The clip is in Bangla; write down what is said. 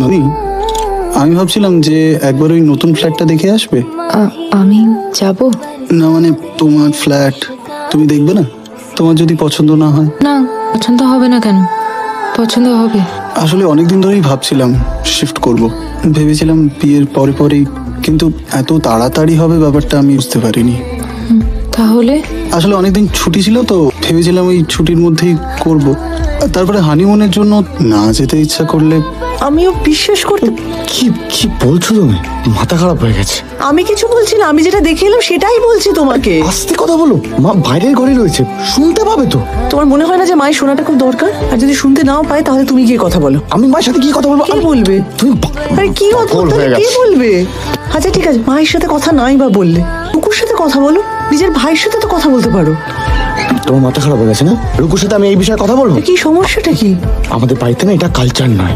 ননি, আমি ভাবছিলাম যে একবার ওই নতুন ফ্ল্যাটটা দেখে আসবে। আমি যাব না মানে তোমার ফ্ল্যাট তুমি দেখবে না? তোমার যদি পছন্দ না হয়। না, পছন্দ হবে না কেন? পছন্দ হবে। আসলে অনেকদিন ধরেই ভাবছিলাম শিফট করব, ভেবেছিলাম বিয়ের পরে পরেই, কিন্তু এত তাড়াতাড়ি হবে ব্যাপারটা আমি বুঝতে পারিনি। তাহলে আসলে অনেকদিন ছুটি ছিল তো ভেবেছিলাম ওই ছুটির মধ্যেই করব। তারপরে হানিমুনের জন্য না যেতে ইচ্ছা করলে। আমিও বিশ্বাস করতে কি কি বলছো তুমি? মাথা খারাপ হয়ে গেছে। আমি কিছু বলছি না, আমি যেটা দেখে এলাম সেটাই বলছি তোমাকে। আস্তে কথা বলো, মা বাইরের ঘরে রয়েছে, শুনতে পাবে তো। তোমার মনে হয় না যে মায়ের শোনাটা খুব দরকার? আর যদি শুনতে নাও পায় তাহলে তুমি গিয়ে কথা বলো। আমি মায়ের সাথে কি কথা বলবো? কি বলবে? তুমি আরে কি অদ্ভুত, কি বলবে? আচ্ছা ঠিক আছে, মায়ের সাথে কথা নাই বা বললে রুকুর সাথে কথা বলো, নিজের ভাইয়ের সাথে তো কথা বলতে পারো। তোমার মাথা খারাপ হয়ে গেছে না? রুকুর সাথে আমি এই বিষয়ে কথা বলবো? কি সমস্যাটা কি? আমাদের বাড়িতে না এটা কালচার নয়।